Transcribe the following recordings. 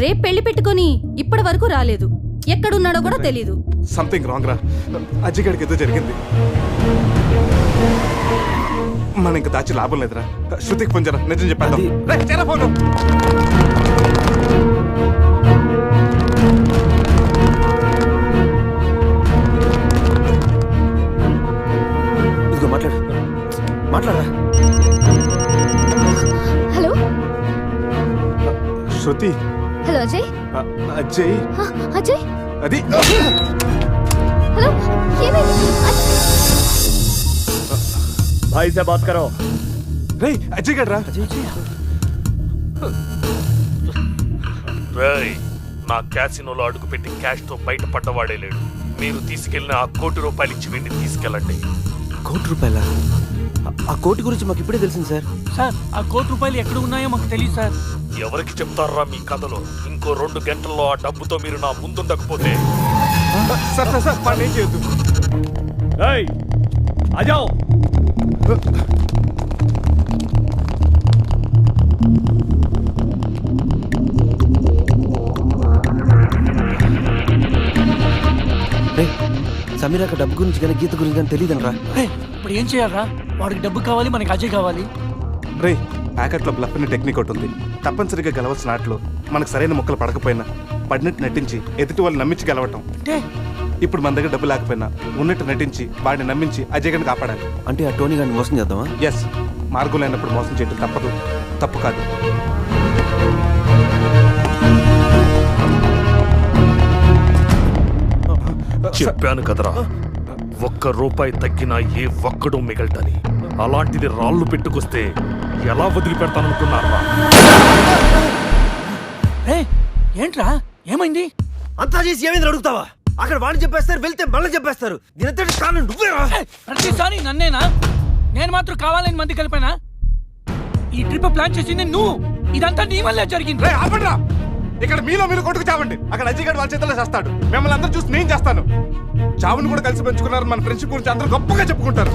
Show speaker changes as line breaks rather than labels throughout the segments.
రేపు పెళ్లి పెట్టుకొని ఇప్పటి వరకు రాలేదు. ఎక్కడున్నాడో కూడా తెలీదు.
సంథింగ్ రాంగ్ రా. అజ్జిగడికి ఏదో జరిగింది. మనం ఇంకా దాచి లాభం లేదురా. శృతికి ఫోన్ చేయరా, నిజం చెప్పేద్దాం. ఫోన్
ఇదిగో మాట్లాడు, మాట్లాడరా.
హలో
శృతి.
హలో అజయ్.
అజయ్
అజయ్
అది.
హలో ఏమైంది?
भाई से बात करो.
రే అజయ్ గడ్రా.
రేయ్, నా క్యాసినోలో అడుగు పెట్టి క్యాష్ తో బయటపడ్డవాడే లేడు. మీరు తీసుకెళ్లిన ఆ ₹1,00,00,000 ఇచ్చి వెండి తీసుకెళ్ళండి.
₹1,00,00,000? ఆ కోటి గురించి మాకు ఇప్పుడే తెలిసింది సార్.
సార్ ఆ ₹1,00,00,000 ఎక్కడ ఉన్నాయో మాకు తెలియదు సార్.
ఎవరికి చెప్తారా మీ కథలో? ఇంకో 2 గంటల్లో ఆ డబ్బుతో మీరు నా ముందుండకపోతే.
సార్ సార్ సార్ పని ఏం చేయొద్దు.
ఆజాओ. సమీరాక డబ్బు గురించి కానీ గీత గురించి కానీ తెలియదనరా.
ఇప్పుడు ఏం చేయాలరా? వాడికి డబ్బు కావాలి, మనకి అజయ్ కావాలి.
రే ప్యాకెట్లో బ్లఫ్ అనే టెక్నిక్ ఒకటి ఉంది. తప్పనిసరిగా గెలవాల్సిన ఆటలో మనకు సరైన ముక్కలు పడకపోయినా పడినట్టు నటించి ఎదుటి వాళ్ళు నమ్మించి గెలవటం. ఇప్పుడు మన దగ్గర డబ్బు లేకపోయినా ఉన్నట్టు నటించి వాడిని నమ్మించి అజయ్ గారిని కాపాడాలి.
అంటే ఆ టోనీ గారిని మోసం చేద్దామా?
ఎస్, మార్గం లేనప్పుడు మోసం చేయడం తప్పదు, తప్పు కాదు.
చెప్పాను కదరా, ₹1 తగ్గినా ఏ ఒక్కడు మిగలటని. అలాంటిది రాళ్ళు పెట్టుకొస్తే ఎలా వదిలిపెడతాననుకున్నారా?
ఏంట్రా ఏమైంది?
అంతా చేసి ఏమైంది అడుగుతావా? అక్కడ వాడిని చెప్పేస్తారు, వెళ్తే మళ్ళీ చెప్పేస్తారు. దీనంతటి కారణం నువ్వేరా.
ప్రతిసారి నన్నేనా? నేను మాత్రం కావాలని మంది కలిపానా? ఈ ట్రిప్ ప్లాన్ చేసింది నువ్వు. ఇదంతా నీ వల్లే జరిగింది.
ఇక్కడ మీలో మీరు కొట్టుకు చావండి. అక్కడ అజయ్ గారు వాళ్ళ చేతిలో చేస్తాడు. మిమ్మల్ని అందరూ చూసి నేను చేస్తాను. చావును కూడా కలిసి పెంచుకున్నారు. మన ఫ్రెండ్షిప్ గురించి అందరూ గొప్పగా చెప్పుకుంటారు.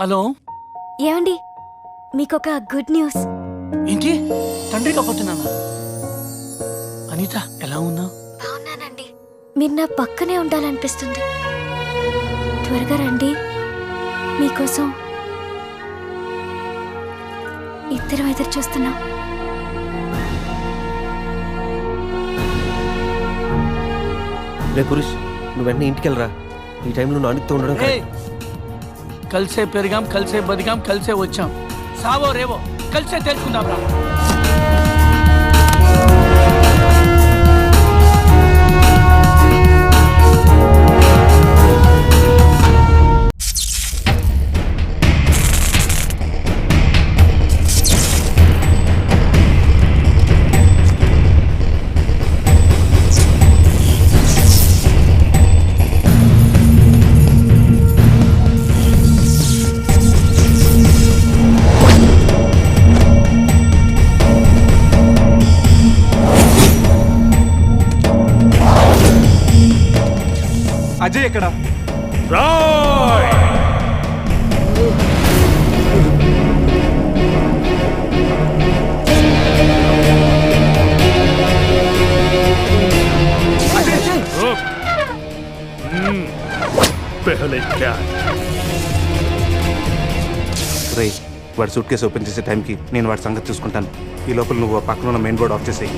హలో
ఏమండి, మీకొక గుడ్ న్యూస్.
ఏంటి? తండ్రి కాపోతున్నానా? అనిత ఎలా ఉన్నావు?
బాగున్నానండి. మీరు నా పక్కనే ఉండాలనిపిస్తుంది. త్వరగా రండి, మీకోసం ఇద్దరం ఎదురు చూస్తున్నాం.
రే పురుష్, నువ్వు వెంటనే ఇంటికి వెళ్ళరా. ఈ టైంలో నువ్వు అనితో ఉండడం.
కలిసే పెరిగాం, కలిసే బతికాం, కలిసే వచ్చాం. సావో రేవో కలిసే తెలుసుకుందాం రా.
అజయ్ ఎక్కడ? రే వాడి సూట్ కేసు ఓపెన్ చేసే టైంకి నేను వాడి సంగతి చూసుకుంటాను. ఈ లోపల నువ్వు పక్కన ఉన్న మెయిన్ బోర్డ్ ఆఫ్ చేసేయి.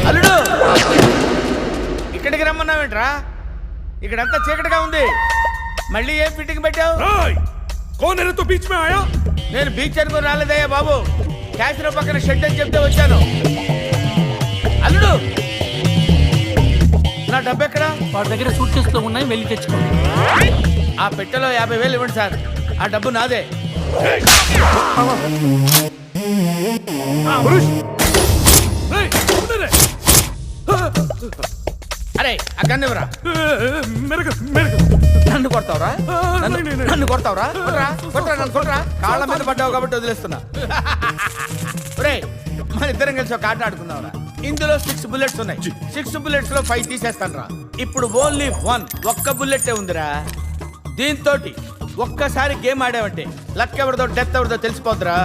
అల్లుడు, ఇక్కడికి రమ్మన్నావేంట్రా? ఇక్కడంతా చీకటిగా ఉంది. మళ్ళీ ఏం ఫిట్టింగ్ పెట్టావు? నేను బీచ్ అనుకుని రాలేదయ్యా బాబు. క్యాసినో పక్కన షెడ్ అని చెప్తే వచ్చాను. అల్లుడు, నా డబ్బు ఎక్కడ?
వాడి దగ్గర సూట్ కేసులో ఉన్నాయి, వెళ్ళి తెచ్చుకోండి.
ఆ పెట్టెలో 50,000 ఇవ్వండి సార్. ఆ డబ్బు నాదే. అరే ఆ గన్నివరా. నన్ను కొడతావురా? నన్ను కొడతావురా? కొట్టరా, నన్ను కొట్టరా. కాళ్ళ మీద పడ్డావు కాబట్టి వదిలేస్తున్నా. మన ఇద్దరం కలిసి ఒక ఆట ఆడుకుందాంరా. ఇందులో 6 బుల్లెట్స్ ఉన్నాయి. 6 బుల్లెట్స్ లో 5 తీసేస్తాను రా. ఇప్పుడు ఓన్లీ 1 ఒక్క బుల్లెట్ ఉందిరా. దీంతో ఒక్కసారి గేమ్ ఆడావంటే లక్ ఎవరిదో డెత్ ఎవరిదో తెలిసిపోద్దురా.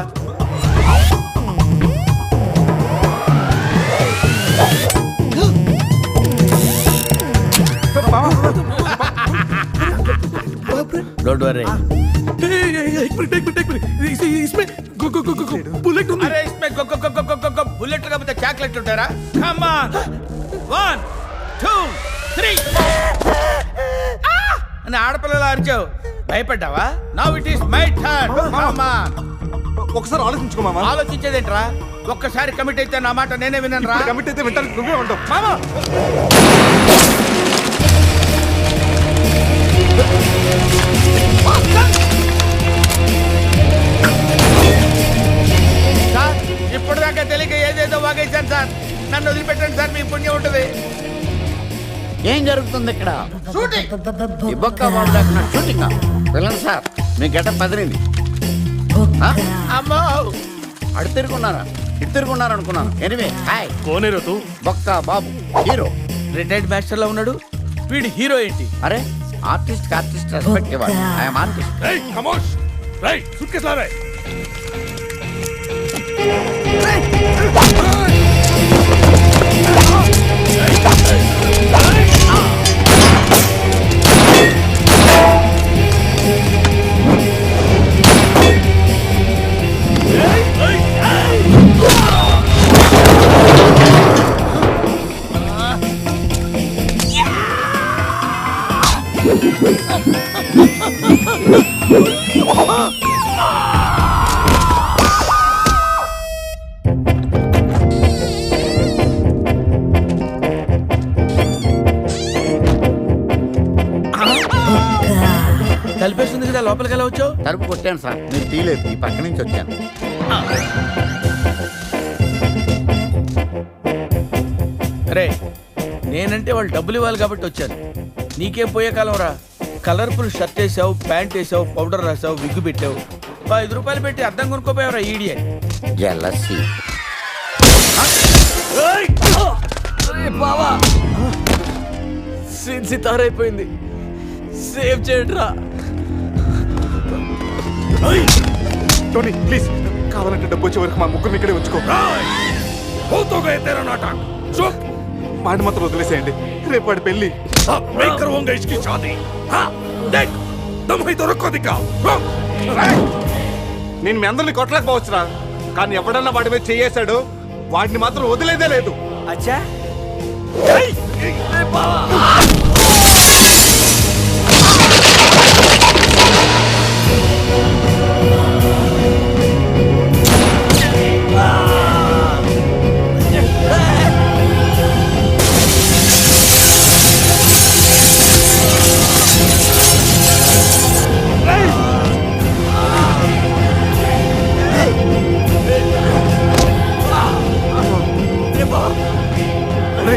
Don't worry. అరే ఇస్మే బుల్లెట్ కాకపోతే చాక్లెట్ ఉంటారా? కమ్ ఆన్ 1 2 3 అని ఆడపిల్లలు అరిచావు, భయపడ్డావా? Now it is my turn. Come on.
ఒకసారి ఆలోచించుకో మామ.
ఆలోచించేదేంట్రా? ఒక్కసారి కమిట్ అయితే నా మాట నేనే విన్నాను రా.
కమిట్ అయితే వింటాను, నువ్వే ఉంటావు మామ.
సార్ ఇప్పటిదాకా తెలియక ఏదేదో వాగేశాను సార్. నన్ను వదిలిపెట్టండి సార్, మీ పుణ్యం ఉంటుంది.
ఏం జరుగుతుంది ఇక్కడ?
షూటింగ్.
ఈ బొక్క షూటింగ్ పిల్లలు సార్, మీ గడ్డ పదిరింది.
అమ్మో
అడు తిరుగున్నారా ఇటు తిరుగున్నారు అనుకున్నాను. Anyway hi.
కోనేరు తూ
బొక్క బాబు హీరో.
రిటైర్డ్ మాస్టర్ లో ఉన్నాడు వీడి. హీరో ఏంటి?
అరే ఆర్టిస్ట్ రెస్పెక్ట్ ఇవ్వాలి. I'm artist.
రేయ్ ఖమోష్. రేయ్ సూట్కేస్ లావే.
కలిపేస్తుంది కదా, లోపలికి ఎలా వచ్చావు?
తలుపు కొట్టాను సార్, మీరు తీలేదు. ఈ పక్క నుంచి వచ్చాను.
రే నేనంటే వాళ్ళు డబ్బులు ఇవ్వాలి కాబట్టి వచ్చాను. నీకేం పోయే కాలం రా. కలర్ఫుల్ షర్ట్ వేసావు, ప్యాంట్ వేసావు, పౌడర్ రాసావు, విగ్గు పెట్టావు. 5 రూపాయలు పెట్టి అద్దం కొనుక్కోపోయావురా ఈడియట్.
జలసి.
బావా సీన్ సితారైపోయింది, సేవ్ చేయండి రా.
టోనీ ప్లీజ్, కావాలంటే డబ్బు వచ్చే వరకు మా ముగ్గురిని ఇక్కడే ఉంచుకో. మాట మాత్రం వదిలేసేయండి. రేపు వాడి పెళ్లి. నేను మీ అందరిని కొట్టలేకపోవచ్చురా, కానీ ఎవడన్నా వాడి మీద చేయేశాడు వాడిని మాత్రం వదిలేదే లేదు.
అచ్చా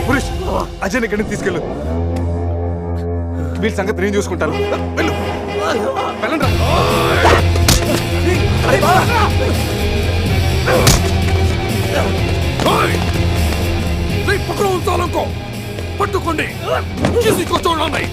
పురుష్, అజయ్ ఇక్కడి నుంచి తీసుకెళ్ళు. వీళ్ళ సంగతి నేను చూసుకుంటాను. వెళ్ళు, వెళ్ళండి.
పట్టుకోండి. చూడండి.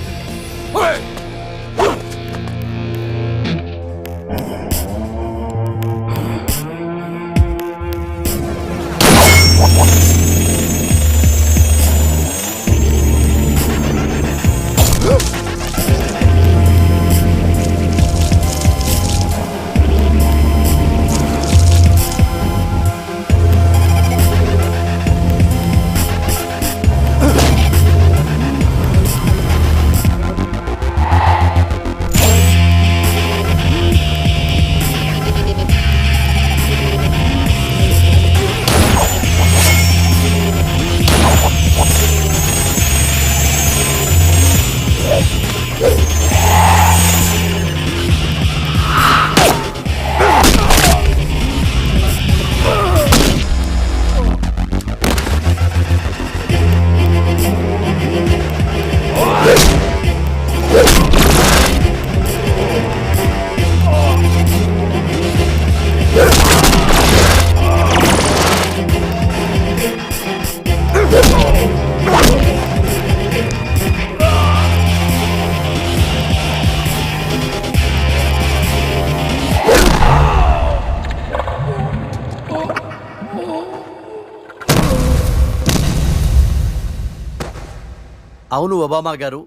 అవును ఒబామా గారు,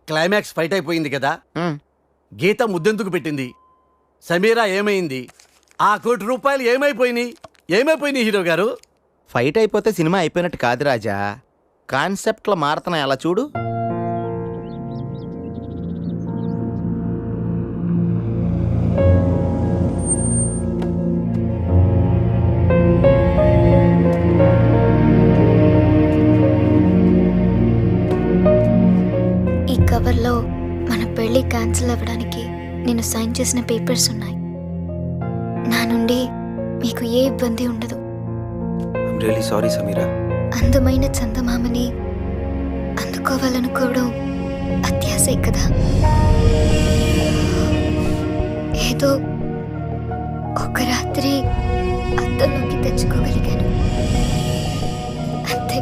క్లైమాక్స్ ఫైట్ అయిపోయింది కదా, గీత ముద్దెందుకు పెట్టింది, సమీరా ఏమైంది, ఆ ₹1 కోటి ఏమైపోయినాయి హీరో గారు?
ఫైట్ అయిపోతే సినిమా అయిపోయినట్టు కాదు రాజా, కాన్సెప్ట్లో మారుతున్నాయి, అలా చూడు.
ఈ కవర్లో మన పెళ్లి క్యాన్సిల్ అవ్వడానికి నేను సైన్ చేసిన పేపర్స్ ఉన్నాయి. నా నుండి మీకు ఏ ఇబ్బంది ఉండదు.
Really sorry Sameera.
అందమైన చందమామని అందుకోవాలనుకోవడం అత్యాశే కదా. ఏదో ఒక రాత్రి అద్దంలోకి తెచ్చుకోగలిగాను అంతే.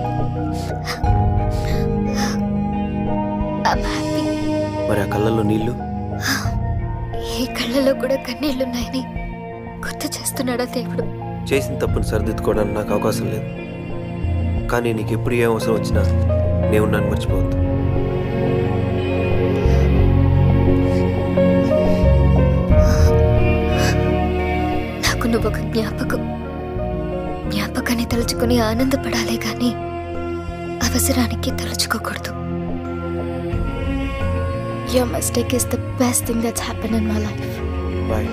I'm happy.
మరి ఆ కళ్ళల్లో నీళ్లు?
ఈ కళ్ళలో కూడా కన్నీళ్లున్నాయని గుర్తు చేస్తున్నాడా దేవుడు?
చేసిన తప్పును సరిదిద్దుకోవడానికి నాకు అవకాశం లేదు, కానీ నీకు ఎప్పుడు ఏ అవసరం వచ్చినా నేను నన్ను మర్చిపోవద్దు.
నాకు నువ్వు ఒక జ్ఞాపకాన్ని తలుచుకుని ఆనందపడాలే గాని అవసరానికి తలుచుకోకూడదు. Your mistake is the best thing that's happened in my life.
Bye.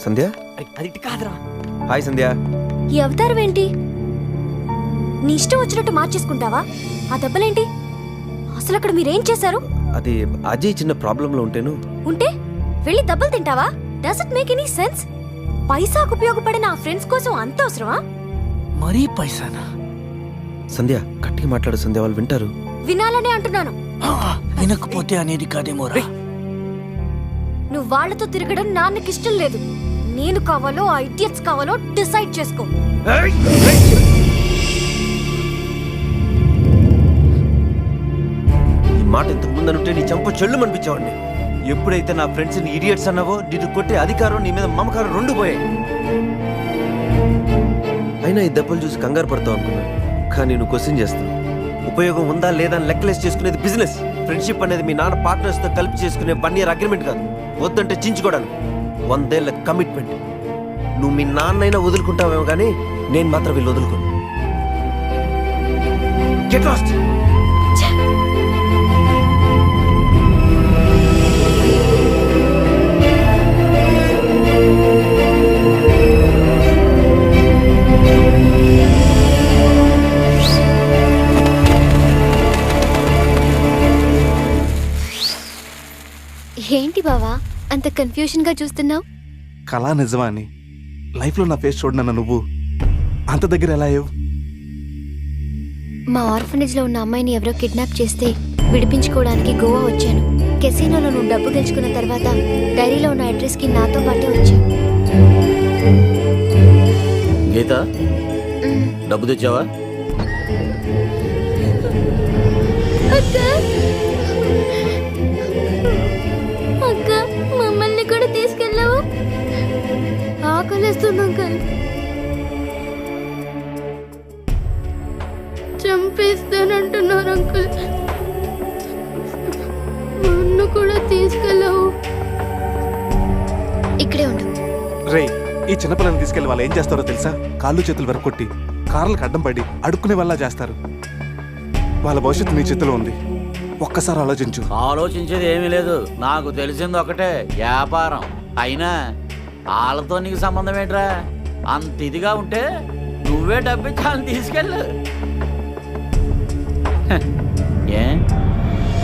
Sandhya, hi Sandhya.
ఈ అవతారం ఏంటి? నీ ఇష్టం వచ్చినట్టు మార్చేసుకుంటావా? ఆ దెబ్బలేంటి? అసలు అక్కడ మీరేం చేశారు?
అది అజయ్ చిన్న ప్రాబ్లంలో
ఉంటే వెళ్ళి దెబ్బలు తింటావా? Does it make any sense? పైసాకు ఉపయోగపడిన ఆ ఫ్రెండ్స్ కోసం అంత అవసరమా?
మరీ పైసానా?
సంధ్య గట్టిగా మాట్లాడు సంధ్య, వాళ్ళు వింటారు.
వినాలనే అంటున్నాను.
వినకపోతే అనేది కాదేమోరా.
నువ్వు వాళ్ళతో తిరగడం నాన్నకి ఇష్టం లేదు. నేను కావాలో ఆ ఇడియట్స్ కావాలో డిసైడ్ చేసుకో.
ఈ మాట ఇంతకు ముందు అనుంటే నీ చంప చెల్లు అనిపించేవాడిని. ఎప్పుడైతే నా ఫ్రెండ్స్ ని ఇడియట్స్ అన్నావో, నిన్ను కొట్టే అధికారం, నీ మీద మమకారం రెండు పోయాయి. అయినా ఈ దెబ్బలు చూసి కంగారు పడతావు అనుకున్నా, కానీ నువ్వు క్వశ్చన్ చేస్తావు. ఉపయోగం ఉందా లేదా అని లెక్కలేసి చేసుకునేది బిజినెస్. ఫ్రెండ్షిప్ అనేది మీ నాన్న పార్ట్నర్స్ తో కలిపి చేసుకునే 1 year అగ్రిమెంట్ కాదు, వద్దంటే చించుకోవడానికి 100 ఏళ్ల కమిట్మెంట్. నువ్వు మీ నాన్నైనా వదులుకుంటావేమో కానీ నేను మాత్రం వీళ్ళు వదులుకోను. Get lost.
ఏంటి బావా అంత కన్ఫ్యూజన్ గా చూస్తున్నావు?
కళా నిజమా అని లైఫ్లో నా ఫేస్ చూడనన్న నువ్వు అంత దగ్గర ఎలా అయ్యావు?
మా ఆర్ఫనేజ్ లో ఉన్న అమ్మాయిని ఎవరో కిడ్నాప్ చేస్తే విడిపించుకోవడానికి గోవా వచ్చాను. కెసినోలో నువ్వు డబ్బు గెలుచుకున్న తర్వాత డైరీలో ఉన్న అడ్రస్ కి నాతో పాటే వచ్చావు.
గీత, డబ్బు తెచ్చావా?
అక్క, మమ్మల్ని కూడా తీసుకెళ్ళావు? ఆకలిస్తుంది అంకల్. చంపేస్తానంటున్నారు అంకుల్. నన్ను కూడా తీసుకెళ్ళావు. ఇక్కడే ఉండు.
రే, ఈ చిన్నపిల్లని తీసుకెళ్లి వాళ్ళు ఏం చేస్తారో తెలుసా? కాళ్ళు చేతులు వెరకొట్టి కార్లకు అడ్డం పడి అడుక్కునే వాళ్ళ చేస్తారు. వాళ్ళ భవిష్యత్తు నీ చేతిలో ఉంది. ఒక్కసారి ఆలోచించు.
ఆలోచించేది ఏమీ లేదు, నాకు తెలిసింది ఒకటే, వ్యాపారం. అయినా వాళ్ళతో నీకు సంబంధం ఏంట్రా? అంత ఇదిగా ఉంటే నువ్వే డబ్బిచ్చి వాళ్ళని తీసుకెళ్ళు. ఏ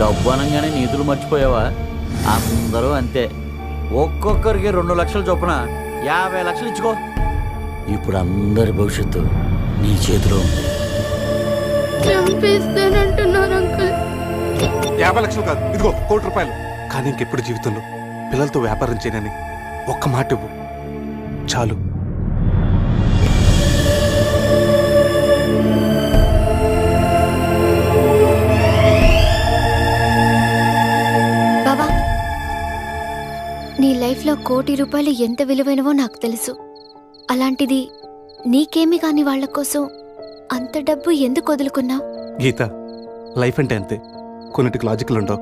డబ్బు అనగానే నీతులు మర్చిపోయావా? అందరూ అంతే. ఒక్కొక్కరికి 2 లక్షలు చొప్పున 50 లక్షలు ఇచ్చుకో. ఇప్పుడు అందరి భవిష్యత్తు నీ చేతిలో ఉంది.
చంపేస్తానంటున్నారు అంకుల్.
50 లక్షలు కాదు, ఇదిగో 1 కోటి రూపాయలు. కానీ ఇంకెప్పుడు జీవితంలో పిల్లలతో వ్యాపారం చేయనని ఒక్క మాట ఇవ్వు చాలు.
బాబా, నీ లైఫ్లో 1 కోటి రూపాయలు ఎంత విలువైనవో నాకు తెలుసు. అలాంటిది నీకేమి కాని వాళ్ళ కోసం అంత డబ్బు ఎందుకు వదులుకున్నావు?
గీత, లైఫ్ అంటే అంతే, కొన్నిటికి లాజికల్ ఉండవు.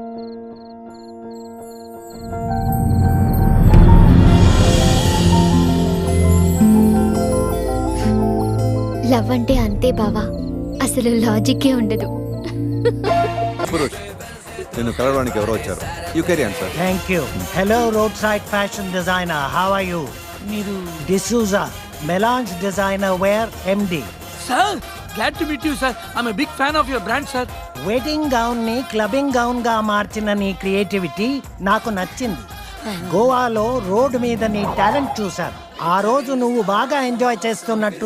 లవ్ అంటే అంతే బావా, అసలు లాజిక్కే ఉండదు.
పురుష్, నిన్ను కలవడానికి ఎవరో వచ్చారు. You carry on sir.
Thank you. Hello road side fashion designer, how are you?
మీరు
D'Souza melons designer wear MD.
Sir, glad to meet you sir. I'm a big fan of your brand sir.
Wedding gown ని clubbing gown గా మార్చిన నీ creativity నాకు నచ్చింది. గోవాలో road మీద నీ టాలెంట్ చూశాను. ఆ రోజు నువ్వు బాగా ఎంజాయ్ చేస్తున్నట్టు